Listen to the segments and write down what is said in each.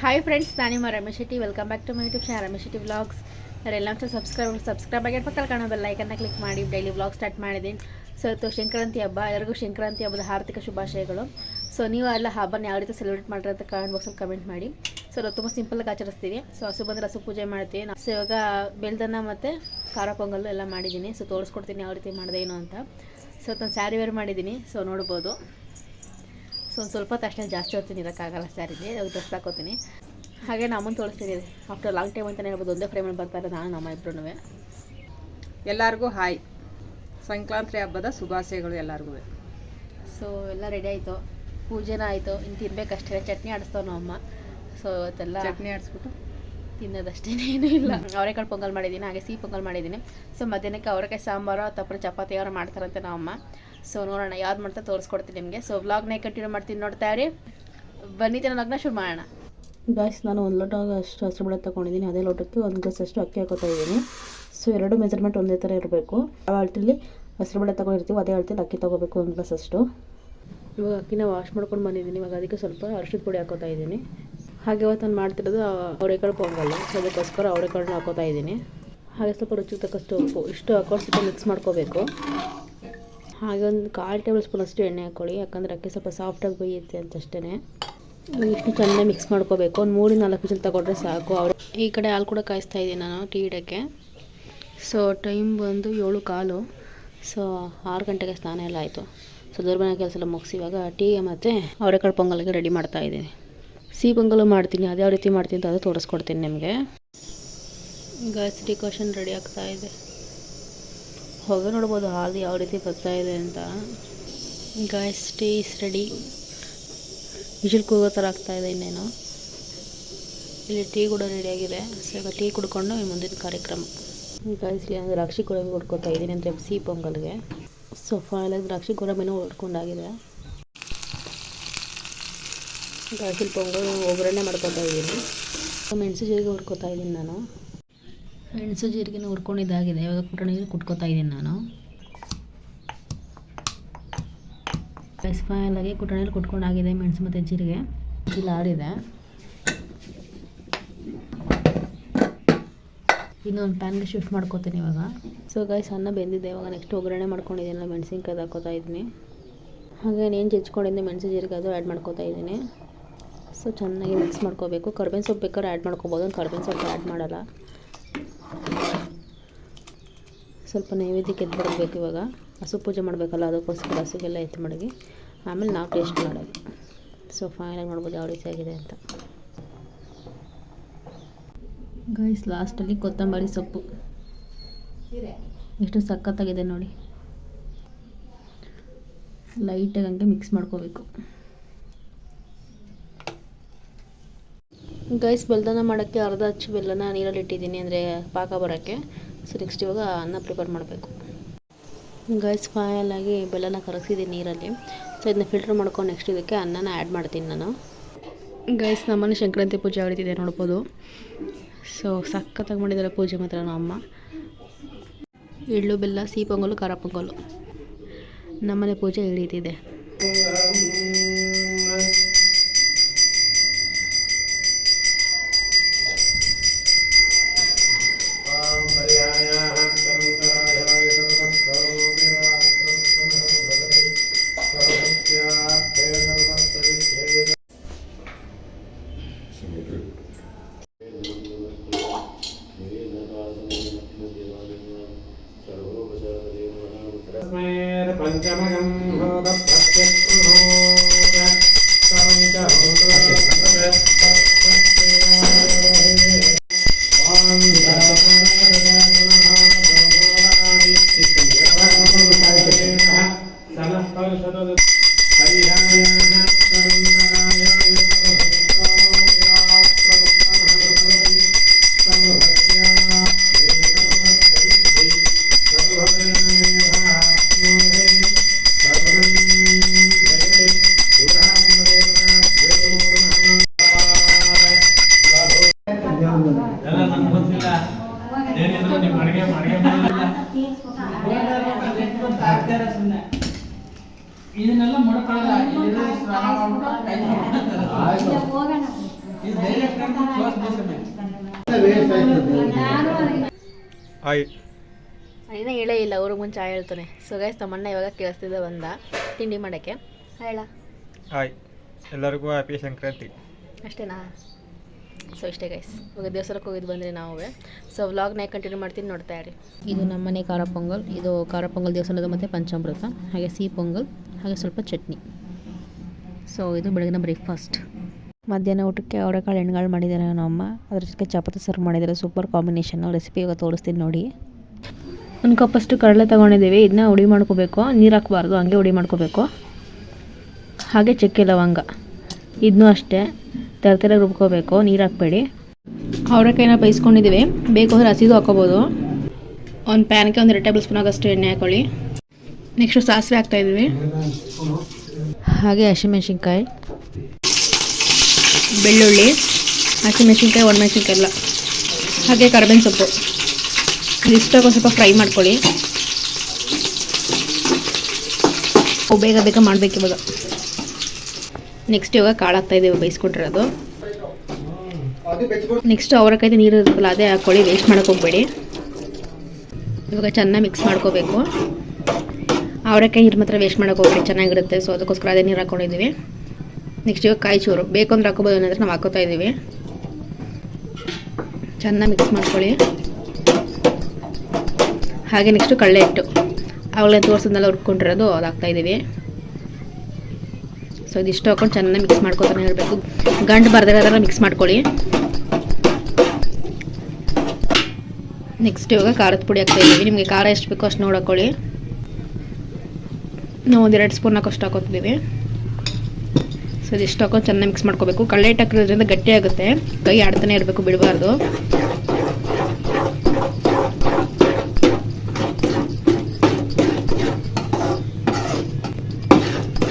Hi friends, ನಾನಿಮ್ಮ Ramesh Shetty. Welcome back to my YouTube channel Ramesh Shetty vlogs. ಎಲ್ಲ subscribe ಆಗಿ ಪಕ್ಕದಲ್ಲಿ ಕಾಣೋ ಬೆಲ್ ಐಕನ್ನ ಕ್ಲಿಕ್ ಮಾಡಿ ಡೈಲಿ ವ್ಲಾಗ್ ಸ್ಟಾರ್ಟ್ ಮಾಡಿದ್ದೀನಿ. ಸೊ ಇವತ್ತು ಸಂಕ್ರಾಂತಿ ಹಬ್ಬ. ಎಲ್ಲರಿಗೂ ಸಂಕ್ರಾಂತಿ ಹಬ್ಬದ ಹಾರ್ದಿಕ ಶುಭಾಶಯಗಳು. ಸೊ ನೀವು ಎಲ್ಲ ಹಬ್ಬನ ಯಾವ ರೀತಿ ಸೆಲೆಬ್ರೇಟ್ ಮಾಡ್ರಿ ಅಂತ ಕಮೆಂಟ್ ಬಾಕ್ಸಲ್ಲಿ ಕಮೆಂಟ್ ಮಾಡಿ. ಸೊ ನಾವು ತುಂಬ ಸಿಂಪಲ್ಲಾಗಿ ಆಚರಿಸ್ತೀವಿ. ಸೊ ಹಸು ಬಂದರೆ ಹಸು ಪೂಜೆ ಮಾಡ್ತೀವಿ. ಸೊ ಇವಾಗ ಬೆಲ್ದನ್ನ ಮತ್ತು ಖಾರ ಪೊಂಗಲ್ಲು ಎಲ್ಲ ಮಾಡಿದ್ದೀನಿ. ಸೊ ತೋರಿಸ್ಕೊಡ್ತೀನಿ ಯಾವ ರೀತಿ ಮಾಡಿದೆ ಏನು ಅಂತ. ಸೊ ನಾನು ಸ್ಯಾರಿ ವೇರ್ ಮಾಡಿದ್ದೀನಿ. ಸೊ ನೋಡ್ಬೋದು. ಸೊ ಸ್ವಲ್ಪ ಹೊತ್ತು ಅಷ್ಟೇ, ಜಾಸ್ತಿ ಹೊತ್ತೀನಿ ಇರೋಕ್ಕಾಗಲ್ಲ ಸ್ಯಾರಿಗೆ. ಡ್ರೆಸ್ ಹಾಕೋತೀನಿ. ಹಾಗೆ ನಮ್ಮನ್ನು ತೋರಿಸ್ತೀನಿ. ಆಫ್ಟರ್ ಲಾಂಗ್ ಟೈಮ್ ಅಂತಲೇ ಹೇಳ್ಬೋದು. ಒಂದೇ ಫ್ರೇಮಲ್ಲಿ ಬರ್ತಾರೆ ನಾನು ನಮ್ಮ ಇಬ್ಬರೂ. ಎಲ್ಲರಿಗೂ ಹಾಯ್, ಸಂಕ್ರಾಂತಿ ಹಬ್ಬದ ಶುಭಾಶಯಗಳು ಎಲ್ಲರಿಗೂ. ಸೊ ಎಲ್ಲ ರೆಡಿ ಆಯಿತು, ಪೂಜೆನ ಆಯಿತು. ಇನ್ನು ತಿನ್ಬೇಕಷ್ಟೇ. ಚಟ್ನಿ ಆಡಿಸ್ತಾವೆ ನಮ್ಮಮ್ಮ. ಸೊ ಇವತ್ತೆಲ್ಲ ಚಟ್ನಿ ಆಡಿಸ್ಬಿಟ್ಟು ತಿನ್ನೋದಷ್ಟೇ, ಏನೂ ಇಲ್ಲ. ಅವರೆಕಾಳು ಪೊಂಗಲ್ ಮಾಡಿದ್ದೀನಿ, ಹಾಗೆ ಸಿಹಿ ಪೊಂಗಲ್ ಮಾಡಿದ್ದೀನಿ. ಸೊ ಮಧ್ಯಾಹ್ನಕ್ಕೆ ಅವರೆಕಾಯಿ ಸಾಂಬಾರು ಅಥವಾ ಚಪಾತಿ ಯಾರು ಮಾಡ್ತಾರಂತೆ ನಮ್ಮಮ್ಮ. ಸೊ ನೋಡೋಣ ಯಾವ್ದು ಮಾಡ್ತಾ ತೋರಿಸ್ಕೊಡ್ತೀನಿ ನಿಮಗೆ. ಸೊ ವ್ಲಾಗ್ನೇ ಕಂಟಿನ್ಯೂ ಮಾಡ್ತೀನಿ, ನೋಡ್ತಾ ಇರಿ. ಬನ್ನಿ ಲಗ್ನ ಶುರು ಮಾಡೋಣ. ಗಾಯ್ಸ್, ನಾನು ಒಂದು ಲೋಟ ಅಷ್ಟು ಹಸಿರುಬೇಳೆ ತೊಗೊಂಡಿದ್ದೀನಿ. ಅದೇ ಲೋಟಕ್ಕೆ ಒಂದು ಗ್ಲಾಸ್ ಅಷ್ಟು ಅಕ್ಕಿ ಹಾಕೋತಾ ಇದ್ದೀನಿ. ಸೊ ಎರಡು ಮೆಜರ್ಮೆಂಟ್ ಒಂದೇ ಥರ ಇರಬೇಕು. ಯಾವ ಅಳತೆಯಲ್ಲಿ ಹಸಿರುಬೇಳೆ ತೊಗೊಂಡಿರ್ತೀವಿ ಅದೇ ಅಳತೆಯಲ್ಲಿ ಅಕ್ಕಿ ತೊಗೋಬೇಕು, ಒಂದು ಗ್ಲಾಸ್ ಅಷ್ಟು. ಇವಾಗ ಅಕ್ಕಿನ ವಾಶ್ ಮಾಡ್ಕೊಂಡು ಬಂದಿದ್ದೀನಿ. ಇವಾಗ ಅದಕ್ಕೆ ಸ್ವಲ್ಪ ಅರಿಶಿದ ಪುಡಿ ಹಾಕೋತಾ ಇದ್ದೀನಿ. ಹಾಗೆ ಇವತ್ತು ನಾನು ಮಾಡ್ತಿರೋದು ಅವರೆಕಾಳು ಪೊಂಗಲ್. ಸೊ ಅದಕ್ಕೋಸ್ಕರ ಅವರೆಕಾಳನ್ನ ಹಾಕೋತಾ ಇದ್ದೀನಿ. ಹಾಗೆ ಸ್ವಲ್ಪ ರುಚಿಗೆ ತಕ್ಕಷ್ಟು ಉಪ್ಪು ಇಷ್ಟು ಹಾಕೊಂಡು ಸ್ವಲ್ಪ ಮಿಕ್ಸ್ ಮಾಡ್ಕೋಬೇಕು. ಹಾಗೆ ಒಂದು 1/4 ಟೇಬಲ್ ಸ್ಪೂನ್ ಅಷ್ಟು ಎಣ್ಣೆ ಹಾಕ್ಕೊಳ್ಳಿ, ಯಾಕಂದರೆ ಅಕ್ಕಿ ಸ್ವಲ್ಪ ಸಾಫ್ಟಾಗಿ ಬೇಯುತ್ತೆ ಅಂತಷ್ಟೇ. ಇಷ್ಟು ಚೆನ್ನಾಗಿ ಮಿಕ್ಸ್ ಮಾಡ್ಕೋಬೇಕು. ಒಂದು 3-4 ವಿಷಲ್ ತಗೊಂಡ್ರೆ ಸಾಕು. ಈ ಕಡೆ ಹಾಲು ಕೂಡ ಕಾಯಿಸ್ತಾ ಇದ್ದೀನಿ ನಾನು ಟೀ ಇಡೋಕ್ಕೆ. ಸೊ ಟೈಮ್ ಬಂದು 7:15. ಸೊ 6 ಗಂಟೆಗೆ ಸ್ನಾನ ಎಲ್ಲ ಆಯಿತು. ಸೊ ದೂರಮನೆ ಕೆಲಸ ಎಲ್ಲ ಮುಗಿಸಿ ಇವಾಗ ಟೀಗೆ ಮತ್ತು ಅವರೆಕಾಳು ಪೊಂಗಲ್ಗೆ ರೆಡಿ ಮಾಡ್ತಾ ಇದ್ದೀನಿ. ಸಿಹಿ ಪೊಂಗಲು ಮಾಡ್ತೀನಿ, ಅದು ಯಾವ ರೀತಿ ಮಾಡ್ತೀನಿ ಅಂತ ಅದು ತೋರಿಸ್ಕೊಡ್ತೀನಿ ನಿಮಗೆ. ಗಾಯ್ಸ್, ಡಿಕಾಷನ್ ರೆಡಿ ಆಗ್ತಾ ಇದೆ. ಹೊಗೆ ನೋಡ್ಬೋದು ಹಾಲು ಯಾವ ರೀತಿ ಬರ್ತಾ ಇದೆ ಅಂತ. Guys, tea is ready. Whistle ಕೂಗೋ ಥರ ಆಗ್ತಾಯಿದೆ. ಇನ್ನೇನು ಇಲ್ಲಿ ಟೀ ಕೂಡ ರೆಡಿಯಾಗಿದೆ. ಸೊ ಈಗ ಟೀ ಕುಡ್ಕೊಂಡು ಮುಂದಿನ ಕಾರ್ಯಕ್ರಮ. ಗಾಯ್ಸ್, ಇಲ್ಲಿ ನಾನು ದ್ರಾಕ್ಷಿ ಗೋಡಂಬಿ ಹೊಡ್ಕೊತಾ ಇದ್ದೀನಿ ಅಂದರೆ ಸಿಹಿ ಪೊಂಗಲ್ಗೆ. ಸೊ ಫೈನಲಾಗಿ ದ್ರಾಕ್ಷಿ ಗೋಡಂಬಿನೂ ಹೊಡ್ಕೊಂಡಾಗಿದೆ. ಗಾಯ್ಸಿಲ್ ಪೊಂಗಲ್ ಒಗ್ಗರಣೆ ಮಾಡ್ಕೊತಾ ಇದ್ದೀನಿ. ಮೆಣಸು ಜೀರಿಗೆ ಹುರ್ಕೊತಾ ಇದ್ದೀನಿ ನಾನು. ಮೆಣಸು ಜೀರಿಗೆನ ಹುರ್ಕೊಂಡಿದ್ದಾಗಿದೆ. ಇವಾಗ ಪುಟಾಣಿಗೆ ಕುಟ್ಕೊತಾ ಇದ್ದೀನಿ ನಾನು. ಫೈನಲಾಗಿ ಕುಟಾಣಿಯಲ್ಲಿ ಕುಟ್ಕೊಂಡಾಗಿದೆ ಮೆಣಸು ಮತ್ತು ಜೀರಿಗೆ. ಇಲ್ಲಿ ಆಡಿದೆ. ಇನ್ನೊಂದು ಪ್ಯಾನ್ಗೆ ಶಿಫ್ಟ್ ಮಾಡ್ಕೊತೀನಿ ಇವಾಗ. ಸೊ ಗಾಯ್ಸ್, ಅನ್ನ ಬೆಂದಿದೆ. ಇವಾಗ ನೆಕ್ಸ್ಟ್ ಒಗ್ಗರಣೆ ಮಾಡ್ಕೊಂಡಿದ್ದೀನಲ್ಲ, ಮೆಣಸಿನ್ಕಾಯ್ದು ಹಾಕೋತಾ ಇದ್ದೀನಿ. ಹಾಗೆ ಏನು ಜಜ್ಕೊಂಡಿದ್ದೆ ಮೆಣಸು ಜೀರಿಗೆ ಅದು ಆ್ಯಡ್ ಮಾಡ್ಕೋತಾ ಇದ್ದೀನಿ. ಸೊ ಚೆನ್ನಾಗಿ ಮಿಕ್ಸ್ ಮಾಡ್ಕೋಬೇಕು. ಕರ್ಬೇವಿನ ಸೊಪ್ಪು ಬೇಕಾದ್ರೆ ಆ್ಯಡ್ ಮಾಡ್ಕೋಬೋದು. ಕರ್ಬೇವಿನ ಸೊಪ್ಪು ಆ್ಯಡ್ ಮಾಡಲ್ಲ. ಸ್ವಲ್ಪ ನೈವೇದ್ಯಕ್ಕೆ ಎದ್ದು ಬರಬೇಕು. ಇವಾಗ ಹಸು ಪೂಜೆ ಮಾಡಬೇಕಲ್ಲ, ಅದಕ್ಕೋಸ್ಕರ ಹಸುಗೆಲ್ಲ ಎತ್ತು ಮಡಗಿ ಆಮೇಲೆ ನಾವು ಟೇಸ್ಟ್ ಮಾಡೋದು. ಸೊ ಫೈನಲಾಗಿ ನೋಡ್ಬೋದು ಯಾವ ರೀತಿ ಆಗಿದೆ ಅಂತ. ಗೈಸ್, ಲಾಸ್ಟಲ್ಲಿ ಕೊತ್ತಂಬರಿ ಸೊಪ್ಪು ಎಷ್ಟು ಸಖತ್ತಾಗಿದೆ ನೋಡಿ. ಲೈಟಾಗಿ ಹಂಗೆ ಮಿಕ್ಸ್ ಮಾಡ್ಕೋಬೇಕು. ಗೈಸ್, ಬೆಲ್ಲನ ಮಾಡೋಕ್ಕೆ ಅರ್ಧ ಅಚ್ಚು ಬೆಲ್ಲನ ನೀರಲ್ಲಿ ಇಟ್ಟಿದ್ದೀನಿ, ಅಂದರೆ ಪಾಕ ಬರೋಕ್ಕೆ. ಸೊ ನೆಕ್ಸ್ಟ್ ಇವಾಗ ಅನ್ನ ಪ್ರಿಪೇರ್ ಮಾಡಬೇಕು. ಗೈಸ್, ಫೈನಲಾಗಿ ಬೆಲ್ಲನ ಕರಗಿಸಿದ್ದೀನಿ ನೀರಲ್ಲಿ. ಸೊ ಇದನ್ನ ಫಿಲ್ಟರ್ ಮಾಡ್ಕೊಂಡು ನೆಕ್ಸ್ಟ್ ಇದಕ್ಕೆ ಅನ್ನನ ಆ್ಯಡ್ ಮಾಡ್ತೀನಿ ನಾನು. ಗೈಸ್, ನಮ್ಮನೆ ಸಂಕ್ರಾಂತಿ ಪೂಜೆ ಆಡ್ತಿದೆ ನೋಡ್ಬೋದು. ಸೊ ಸಖತ್ತಾಗಿ ಮಾಡಿದ್ದಾರೆ ಪೂಜೆ ಮಾತ್ರ ನಮ್ಮಮ್ಮ. ಎಳ್ಳು ಬೆಲ್ಲ, ಸಿಹಿ ಪೊಂಗಲು, ಖಾರ ಪೊಂಗಲು. ನಮ್ಮನೆ ಪೂಜೆ ಹಿಡಿತಿದೆ. पंचमगं भोग प्रत्यक्षुभोग ಹಾಯ್. ಇನ್ನೂ ಹೇಳೇ ಇಲ್ಲ, ಅವ್ರಿಗೆ ಮುಂಚೆ ಹೇಳ್ತಾನೆ. ಸೊ ಗೈಸ್, ನಮ್ಮಣ್ಣ ಇವಾಗ ಕೇಳಿಸ್ತಿದ್ದ ಬಂದ ತಿಂಡಿ ಮಾಡೋಕ್ಕೆ. ಹೇಳ ಹಾಯ್, ಎಲ್ಲರಿಗೂ ಹ್ಯಾಪಿ ಸಂಕ್ರಾಂತಿ. ಅಷ್ಟೇನಾ? ಸೊ ಇಷ್ಟೇ ಗೈಸ್, ಇವಾಗ ದೇವಸ್ಥಾನಕ್ಕೆ ಹೋಗಿದ್ದು ಬಂದರೆ ನಾವು. ಸೊ ವ್ಲಾಗ್ನ ಕಂಟಿನ್ಯೂ ಮಾಡ್ತೀನಿ, ನೋಡ್ತಾ ಇರಿ. ಇದು ನಮ್ಮನೆ ಖಾರ ಪೊಂಗಲ್. ಇದು ಖಾರ ಪೊಂಗಲ್ ದೇವಸ್ಥಾನದ ಮತ್ತು ಪಂಚಾಮೃತ, ಹಾಗೆ ಸಿಹಿ ಪೊಂಗಲ್, ಹಾಗೆ ಸ್ವಲ್ಪ ಚಟ್ನಿ. ಸೊ ಇದು ಬೆಳಗಿನ ಬ್ರೇಕ್ಫಾಸ್ಟ್. ಮಧ್ಯಾಹ್ನ ಊಟಕ್ಕೆ ಅವರೆಕಾಳು ಎಣ್ಗಾಳು ಮಾಡಿದ್ದಾರೆ ನಮ್ಮ ಅಮ್ಮ. ಅದ್ರ ಜೊತೆ ಚಪಾತಿ ಸರ್ವ್ ಮಾಡಿದ್ದಾರೆ. Super combination. ರೆಸಿಪಿ ಇವಾಗ ತೋರಿಸ್ತೀನಿ ನೋಡಿ. ಒಂದು ಕಪ್ಪಷ್ಟು ಕಡಲೆ ತೊಗೊಂಡಿದ್ದೀವಿ. ಇದನ್ನ ಉಡಿ ಮಾಡ್ಕೋಬೇಕು, ನೀರು ಹಾಕಬಾರ್ದು, ಹಂಗೆ ಉಡಿ ಮಾಡ್ಕೋಬೇಕು. ಹಾಗೆ ಚಕ್ಕೆ ಲವಂಗ, ಇದನ್ನೂ ಅಷ್ಟೇ ತರತರ ರುಬ್ಕೋಬೇಕು, ನೀರು ಹಾಕಬೇಡಿ. ಅವರೆಕಾಯಿನ ಬೇಯಿಸ್ಕೊಂಡಿದ್ದೀವಿ, ಬೇಕು ಅಂದರೆ ಹಸಿದು ಹಾಕೋಬೋದು. ಒಂದು ಪ್ಯಾನ್ಗೆ 2 ಟೇಬಲ್ ಸ್ಪೂನ್ ಆಗೋಷ್ಟು ಎಣ್ಣೆ ಹಾಕೊಳ್ಳಿ. ನೆಕ್ಸ್ಟು ಸಾಸಿವೆ ಹಾಕ್ತಾಯಿದ್ದೀವಿ, ಹಾಗೆ ಹಸಿಮೆಣ್ಸಿನ್ಕಾಯಿ, ಬೆಳ್ಳುಳ್ಳಿ, ಹಸಿಮೆಣ್ಸಿನ್ಕಾಯಿ, ಒಣಮೆಣ್ಸಿನ್ಕಾಯಿ ಎಲ್ಲ, ಹಾಗೆ ಕರಿಬೇವಿನ ಸೊಪ್ಪು. ಇದಿಷ್ಟಕ್ಕೆ ಸ್ವಲ್ಪ ಫ್ರೈ ಮಾಡ್ಕೊಳ್ಳಿ. ಬೇಗ ಬೇಗ ಮಾಡಬೇಕು ಇವಾಗ. ನೆಕ್ಸ್ಟ್ ಇವಾಗ ಕಾಳು ಹಾಕ್ತಾಯಿದ್ದೀವಿ, ಬೇಯಿಸ್ಕೊಂಡಿರೋದು. ನೆಕ್ಸ್ಟ್ ಅವರೆಕಾಯಿ ನೀರು ಇರುತ್ತಲ್ಲ ಅದೇ ಹಾಕ್ಕೊಳ್ಳಿ, ವೇಸ್ಟ್ ಮಾಡೋಕೆ ಹೋಗಬೇಡಿ. ಇವಾಗ ಚೆನ್ನಾಗಿ ಮಿಕ್ಸ್ ಮಾಡ್ಕೋಬೇಕು. ಅವರೆಕಾಯಿ ನೀರು ಮಾತ್ರ ವೇಸ್ಟ್ ಮಾಡೋಕೆ ಹೋಗ್ಬೇಡಿ, ಚೆನ್ನಾಗಿರುತ್ತೆ. ಸೊ ಅದಕ್ಕೋಸ್ಕರ ಅದೇ ನೀರು ಹಾಕ್ಕೊಂಡಿದ್ದೀವಿ. ನೆಕ್ಸ್ಟ್ ಇವಾಗ ಕಾಯಿ ಚೂರು ಬೇಕು ಅಂದ್ರೆ ಹಾಕೋಬೋದು, ಏನಂದರೆ ನಾವು ಹಾಕೋತಾ ಇದ್ದೀವಿ. ಚೆನ್ನಾಗಿ ಮಿಕ್ಸ್ ಮಾಡ್ಕೊಳ್ಳಿ. ಹಾಗೆ ನೆಕ್ಸ್ಟು ಕಡಲೆ ಹಿಟ್ಟು, ಆವಾಗಲೇ ತೋರಿಸಿದ್ನೆಲ್ಲ ಹುರ್ಕೊಂಡಿರೋದು ಅದು ಹಾಕ್ತಾಯಿದ್ದೀವಿ. ಸೊ ಇದಿಷ್ಟು ಹಾಕೊಂಡು ಚೆನ್ನಾಗಿ ಮಿಕ್ಸ್ ಮಾಡ್ಕೊತಾನೆ ಇರಬೇಕು, ಗಂಟು ಬರ್ದಿರೋದೆಲ್ಲ ಮಿಕ್ಸ್ ಮಾಡ್ಕೊಳ್ಳಿ. ನೆಕ್ಸ್ಟ್ ಇವಾಗ ಖಾರದ ಪುಡಿ ಹಾಕ್ತಾಯಿದ್ದೀವಿ. ನಿಮಗೆ ಖಾರ ಎಷ್ಟು ಬೇಕೋ ಅಷ್ಟು ನೋಡ್ಕೊಳ್ಳಿ. ನಾವು 1-2 ಸ್ಪೂನ್ ಹಾಕೋಷ್ಟು ಹಾಕೋತಿದ್ದೀವಿ. ಸೊ ಇದಿಷ್ಟು ಹಾಕೊಂಡು ಚೆನ್ನಾಗಿ ಮಿಕ್ಸ್ ಮಾಡ್ಕೋಬೇಕು. ಕಡಲೆ ಹಿಟ್ಟು ಹಾಕಿರೋದ್ರಿಂದ ಗಟ್ಟಿ ಆಗುತ್ತೆ, ಕೈ ಆಡ್ತಾನೆ ಇರಬೇಕು, ಬಿಡಬಾರ್ದು.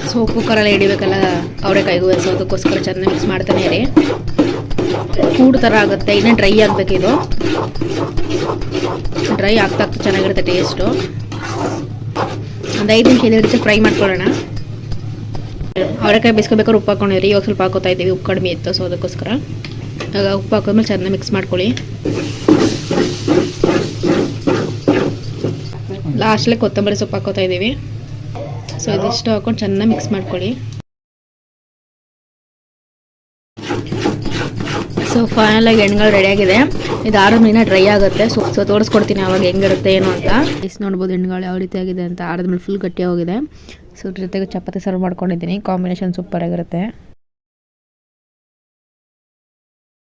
ಸೊ ಉಪ್ಪು ಖಾರ ಎಲ್ಲ ಹಿಡಿಬೇಕಲ್ಲ ಅವರೆಕಾಯಿಗೂ, ಸೊ ಅದಕ್ಕೋಸ್ಕರ ಚೆನ್ನಾಗಿ ಮಿಕ್ಸ್ ಮಾಡ್ತಾನೆ ಇರಿ. ಕೂಡು ಥರ ಆಗುತ್ತೆ, ಇನ್ನೂ ಡ್ರೈ ಆಗಬೇಕು. ಇದು ಡ್ರೈ ಆಗ್ತಾ ಚೆನ್ನಾಗಿರುತ್ತೆ ಟೇಸ್ಟು. ಒಂದು 5 ನಿಮಿಷ ಹಿಡಿದು ಫ್ರೈ ಮಾಡ್ಕೊಳ್ಳೋಣ. ಅವರೆಕಾಯಿ ಬೇಯಿಸ್ಕೋಬೇಕಾದ್ರೆ ಉಪ್ಪು ಹಾಕೊಂಡಿರಿ. ಇವಾಗ ಸ್ವಲ್ಪ ಹಾಕೋತಾ ಇದ್ದೀವಿ, ಉಪ್ಪು ಕಡಿಮೆ ಇತ್ತು, ಸೊ ಅದಕ್ಕೋಸ್ಕರ. ಆಗ ಉಪ್ಪು ಹಾಕೋದ್ಮೇಲೆ ಚೆನ್ನಾಗಿ ಮಿಕ್ಸ್ ಮಾಡ್ಕೊಳ್ಳಿ. ಲಾಸ್ಟಲ್ಲಿ ಕೊತ್ತಂಬರಿ ಸೊಪ್ಪು ಹಾಕೋತಾ ಇದ್ದೀವಿ. ಸೊ ಇದಿಷ್ಟು ಹಾಕೊಂಡು ಚೆನ್ನಾಗಿ ಮಿಕ್ಸ್ ಮಾಡ್ಕೊಳ್ಳಿ. ಸೊ ಫೈನಲಾಗಿ ಎಣ್ಗಾಳು ರೆಡಿಯಾಗಿದೆ. ಇದು 6 ದಿನ ಡ್ರೈ ಆಗುತ್ತೆ. ಸೊ ತೋರಿಸ್ಕೊಡ್ತೀನಿ ಅವಾಗ ಹೆಂಗಿರುತ್ತೆ ಏನು ಅಂತ. ಇಷ್ಟು ನೋಡ್ಬೋದು ಎಣ್ಗಾಳು ಯಾವ ರೀತಿ ಆಗಿದೆ ಅಂತ. 6 ದಿನ ಫುಲ್ ಗಟ್ಟಿಯಾಗಿದೆ. ಸೊ ಜೊತೆಗೆ ಚಪಾತಿ ಸರ್ವ್ ಮಾಡ್ಕೊಂಡಿದ್ದೀನಿ, ಕಾಂಬಿನೇಷನ್ ಸೂಪರ್ ಆಗಿರುತ್ತೆ.